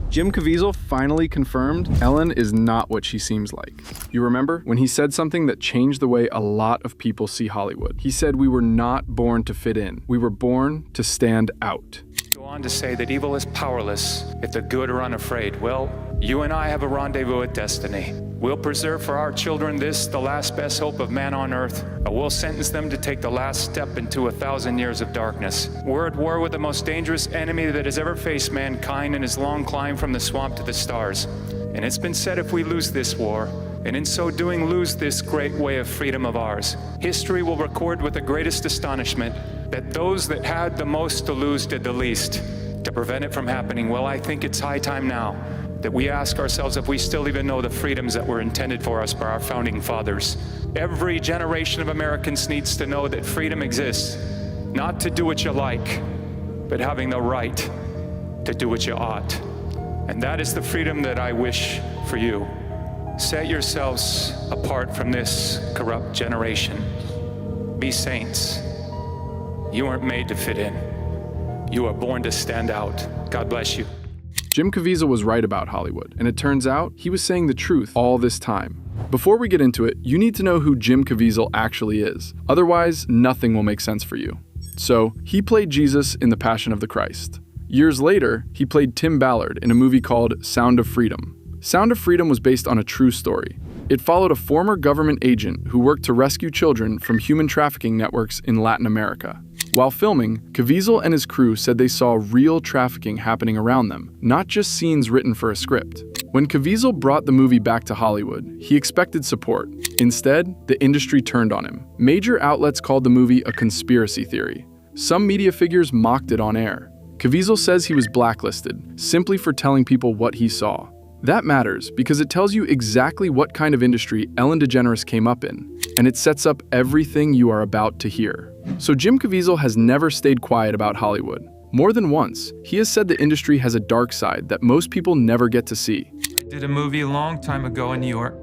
Jim Caviezel finally confirmed Ellen is not what she seems like. You remember when he said something that changed the way a lot of people see Hollywood? He said we were not born to fit in. We were born to stand out. Go on to say that evil is powerless if the good are unafraid. Well, you and I have a rendezvous with destiny. We'll preserve for our children this, the last best hope of man on earth, but we'll sentence them to take the last step into 1,000 years of darkness. We're at war with the most dangerous enemy that has ever faced mankind in his long climb from the swamp to the stars. And it's been said if we lose this war, and in so doing lose this great way of freedom of ours, history will record with the greatest astonishment that those that had the most to lose did the least to prevent it from happening. Well, I think it's high time now that we ask ourselves if we still even know the freedoms that were intended for us by our founding fathers. Every generation of Americans needs to know that freedom exists, not to do what you like, but having the right to do what you ought. And that is the freedom that I wish for you. Set yourselves apart from this corrupt generation. Be saints. You weren't made to fit in. You are born to stand out. God bless you. Jim Caviezel was right about Hollywood, and it turns out he was saying the truth all this time. Before we get into it, you need to know who Jim Caviezel actually is. Otherwise, nothing will make sense for you. So, he played Jesus in The Passion of the Christ. Years later, he played Tim Ballard in a movie called Sound of Freedom. Sound of Freedom was based on a true story. It followed a former government agent who worked to rescue children from human trafficking networks in Latin America. While filming, Caviezel and his crew said they saw real trafficking happening around them, not just scenes written for a script. When Caviezel brought the movie back to Hollywood, he expected support. Instead, the industry turned on him. Major outlets called the movie a conspiracy theory. Some media figures mocked it on air. Caviezel says he was blacklisted, simply for telling people what he saw. That matters because it tells you exactly what kind of industry Ellen DeGeneres came up in, and it sets up everything you are about to hear. So Jim Caviezel has never stayed quiet about Hollywood. More than once, he has said the industry has a dark side that most people never get to see. I did a movie a long time ago in New York,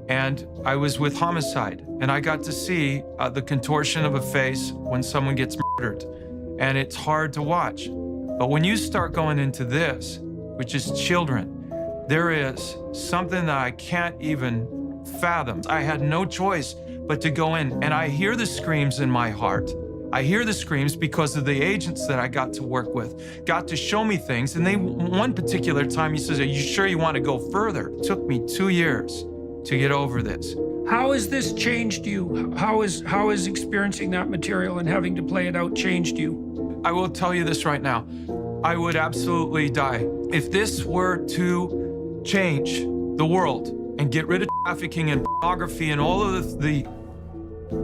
and I was with Homicide, and I got to see the contortion of a face when someone gets murdered, and it's hard to watch. But when you start going into this, which is children, there is something that I can't even fathom. I had no choice but to go in, and I hear the screams in my heart. I hear the screams because of the agents that I got to work with, got to show me things, and one particular time he says, "Are you sure you want to go further?" It took me 2 years to get over this. How has this changed you? How is experiencing that material and having to play it out changed you? I will tell you this right now. I would absolutely die. If this were to change the world and get rid of trafficking and pornography and all of the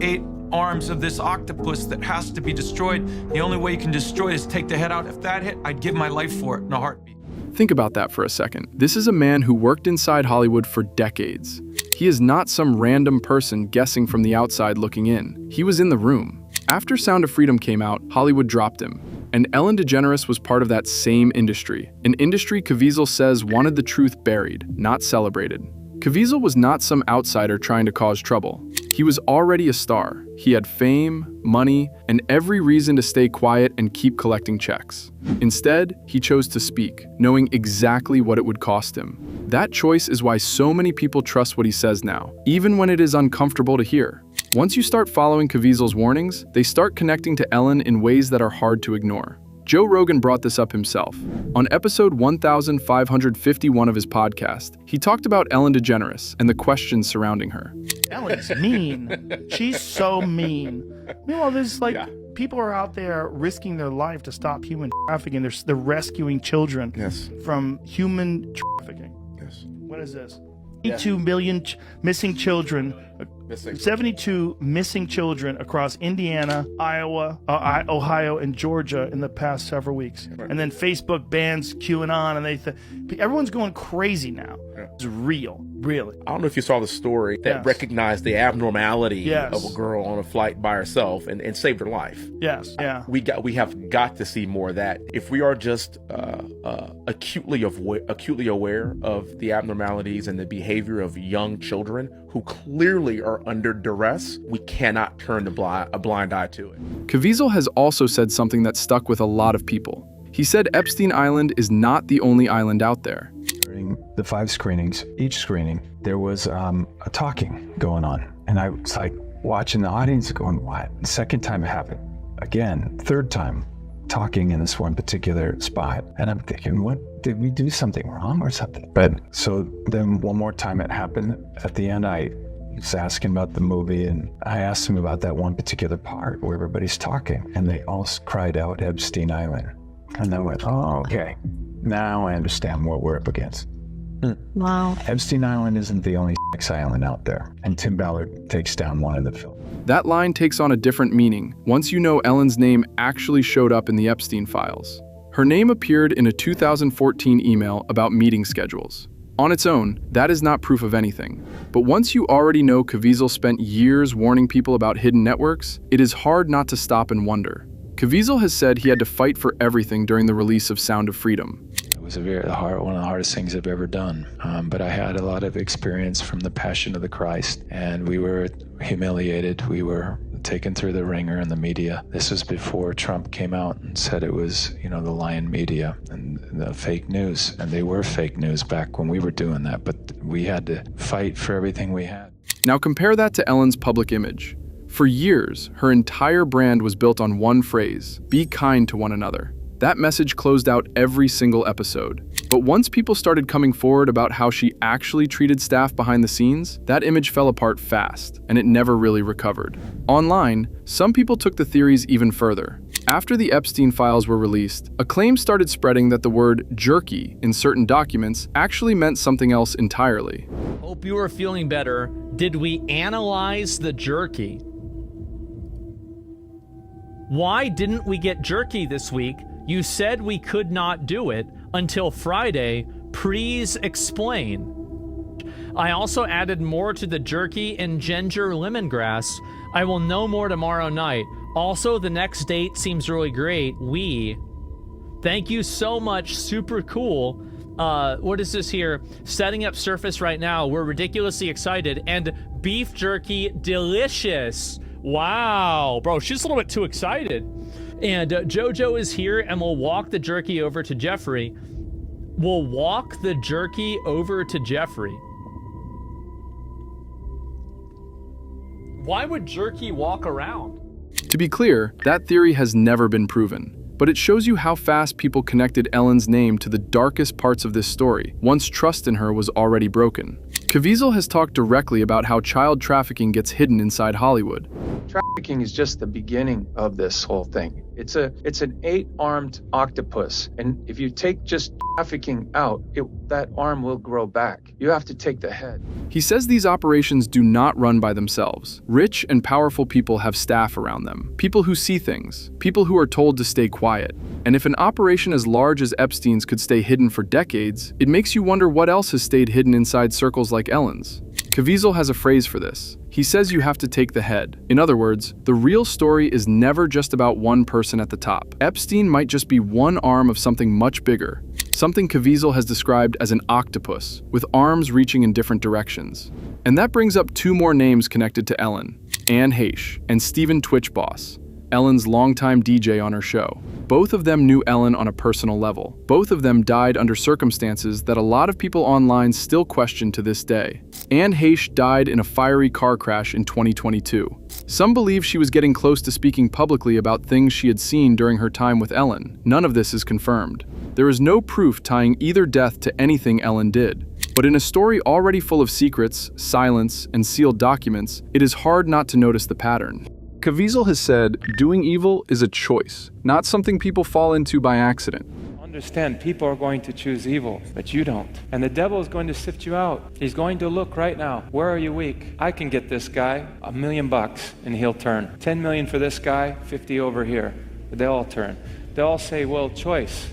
8 arms of this octopus that has to be destroyed, the only way you can destroy it is take the head out. If that hit, I'd give my life for it in a heartbeat. Think about that for a second. This is a man who worked inside Hollywood for decades. He is not some random person guessing from the outside looking in. He was in the room. After Sound of Freedom came out, Hollywood dropped him. And Ellen DeGeneres was part of that same industry, an industry Caviezel says wanted the truth buried, not celebrated. Caviezel was not some outsider trying to cause trouble. He was already a star. He had fame, money, and every reason to stay quiet and keep collecting checks. Instead, he chose to speak, knowing exactly what it would cost him. That choice is why so many people trust what he says now, even when it is uncomfortable to hear. Once you start following Caviezel's warnings, they start connecting to Ellen in ways that are hard to ignore. Joe Rogan brought this up himself. On episode 1551 of his podcast, he talked about Ellen DeGeneres and the questions surrounding her. Ellen's mean. She's so mean. Meanwhile, there's people are out there risking their life to stop human trafficking. They're rescuing children from human trafficking. Yes. What is this? 72 million missing children. 72 missing children across Indiana, Iowa, Ohio, and Georgia in the past several weeks. Right. And then Facebook bans QAnon, and everyone's going crazy now. Yeah. It's real, really. I don't know if you saw the story that recognized the abnormality of a girl on a flight by herself and saved her life. Yes, yeah. We have got to see more of that. If we are just acutely aware of the abnormalities and the behavior of young children who clearly are under duress, we cannot turn a blind eye to it. Caviezel has also said something that stuck with a lot of people. He said Epstein Island is not the only island out there. During the 5 screenings, each screening, there was a talking going on. And I was like watching the audience going, what? The second time it happened. Again, third time, talking in this one particular spot. And I'm thinking, what, did we do something wrong or something? But so then one more time it happened. At the end, I was asking about the movie, and I asked him about that one particular part where everybody's talking, and they all cried out Epstein Island. And I went, oh, okay. Now I understand what we're up against. Wow. Epstein Island isn't the only sex island out there, and Tim Ballard takes down one in the film. That line takes on a different meaning once you know Ellen's name actually showed up in the Epstein files. Her name appeared in a 2014 email about meeting schedules. On its own, that is not proof of anything. But once you already know Caviezel spent years warning people about hidden networks, it is hard not to stop and wonder. Caviezel has said he had to fight for everything during the release of Sound of Freedom. It was one of the hardest things I've ever done. But I had a lot of experience from the Passion of the Christ, and we were humiliated. We were taken through the ringer in the media. This was before Trump came out and said it was, the lying media and the fake news. And they were fake news back when we were doing that, but we had to fight for everything we had. Now compare that to Ellen's public image. For years, her entire brand was built on one phrase: be kind to one another. That message closed out every single episode. But once people started coming forward about how she actually treated staff behind the scenes, that image fell apart fast, and it never really recovered. Online, some people took the theories even further. After the Epstein files were released, a claim started spreading that the word jerky in certain documents actually meant something else entirely. Hope you are feeling better. Did we analyze the jerky? Why didn't we get jerky this week? You said we could not do it until Friday. Please explain. I also added more to the jerky and ginger lemongrass. I will know more tomorrow night. Also, the next date seems really great. Thank you so much. Super cool. What is this here? Setting up surface right now. We're ridiculously excited. And beef jerky, delicious. Wow. Bro, she's a little bit too excited. And JoJo is here, and we'll walk the jerky over to Jeffrey. Why would jerky walk around? To be clear, that theory has never been proven. But it shows you how fast people connected Ellen's name to the darkest parts of this story, once trust in her was already broken. Caviezel has talked directly about how child trafficking gets hidden inside Hollywood. Trafficking is just the beginning of this whole thing. It's an 8-armed octopus, and if you take just trafficking out, that arm will grow back. You have to take the head. He says these operations do not run by themselves. Rich and powerful people have staff around them, people who see things, people who are told to stay quiet. And if an operation as large as Epstein's could stay hidden for decades, it makes you wonder what else has stayed hidden inside circles like Ellen's. Caviezel has a phrase for this. He says you have to take the head. In other words, the real story is never just about one person at the top. Epstein might just be one arm of something much bigger, something Caviezel has described as an octopus, with arms reaching in different directions. And that brings up 2 more names connected to Ellen: Anne Heche and Stephen Twitch Boss, Ellen's longtime DJ on her show. Both of them knew Ellen on a personal level. Both of them died under circumstances that a lot of people online still question to this day. Anne Heche died in a fiery car crash in 2022. Some believe she was getting close to speaking publicly about things she had seen during her time with Ellen. None of this is confirmed. There is no proof tying either death to anything Ellen did. But in a story already full of secrets, silence, and sealed documents, it is hard not to notice the pattern. Caviezel has said, doing evil is a choice, not something people fall into by accident. Understand, people are going to choose evil, but you don't. And the devil is going to sift you out. He's going to look right now. Where are you weak? I can get this guy $1 million and he'll turn. 10 million for this guy, 50 over here. They'll all turn. They'll all say, well, choice,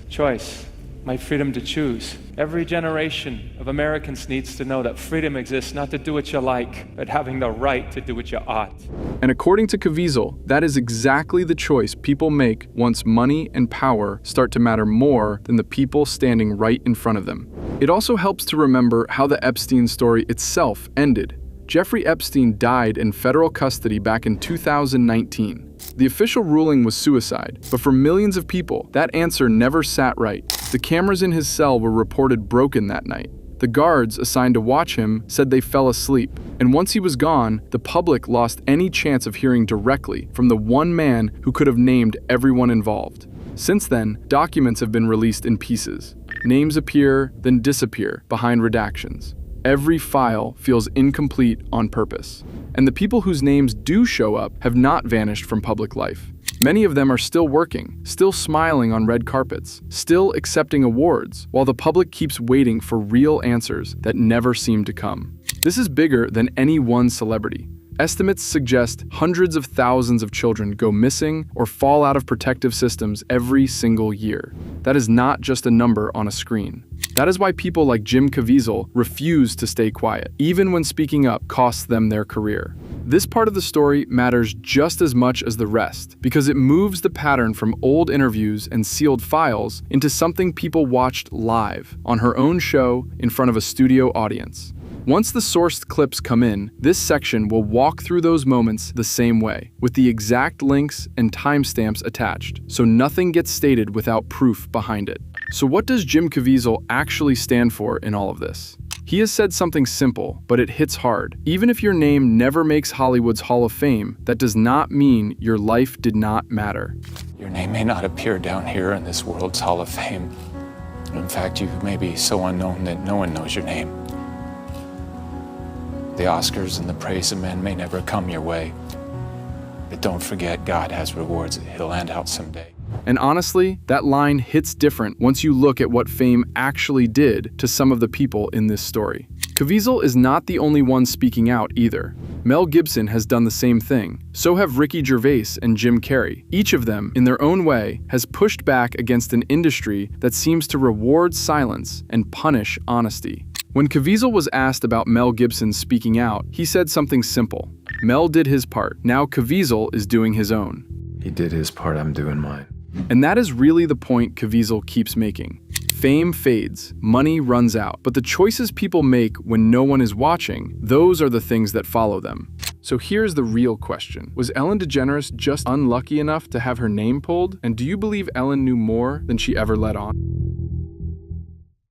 my freedom to choose. Every generation of Americans needs to know that freedom exists not to do what you like, but having the right to do what you ought. And according to Caviezel, that is exactly the choice people make once money and power start to matter more than the people standing right in front of them. It also helps to remember how the Epstein story itself ended. Jeffrey Epstein died in federal custody back in 2019. The official ruling was suicide, but for millions of people, that answer never sat right. The cameras in his cell were reported broken that night. The guards assigned to watch him said they fell asleep, and once he was gone, the public lost any chance of hearing directly from the one man who could have named everyone involved. Since then, documents have been released in pieces. Names appear, then disappear behind redactions. Every file feels incomplete on purpose. And the people whose names do show up have not vanished from public life. Many of them are still working, still smiling on red carpets, still accepting awards, while the public keeps waiting for real answers that never seem to come. This is bigger than any one celebrity. Estimates suggest hundreds of thousands of children go missing or fall out of protective systems every single year. That is not just a number on a screen. That is why people like Jim Caviezel refuse to stay quiet, even when speaking up costs them their career. This part of the story matters just as much as the rest, because it moves the pattern from old interviews and sealed files into something people watched live, on her own show, in front of a studio audience. Once the sourced clips come in, this section will walk through those moments the same way, with the exact links and timestamps attached, so nothing gets stated without proof behind it. So what does Jim Caviezel actually stand for in all of this? He has said something simple, but it hits hard. Even if your name never makes Hollywood's Hall of Fame, that does not mean your life did not matter. Your name may not appear down here in this world's Hall of Fame. In fact, you may be so unknown that no one knows your name. The Oscars and the praise of men may never come your way. But don't forget, God has rewards that He'll hand out someday. And honestly, that line hits different once you look at what fame actually did to some of the people in this story. Caviezel is not the only one speaking out either. Mel Gibson has done the same thing. So have Ricky Gervais and Jim Carrey. Each of them, in their own way, has pushed back against an industry that seems to reward silence and punish honesty. When Caviezel was asked about Mel Gibson speaking out, he said something simple. Mel did his part. Now Caviezel is doing his own. He did his part, I'm doing mine. And that is really the point Caviezel keeps making. Fame fades, money runs out, but the choices people make when no one is watching, those are the things that follow them. So here's the real question. Was Ellen DeGeneres just unlucky enough to have her name pulled? And do you believe Ellen knew more than she ever let on?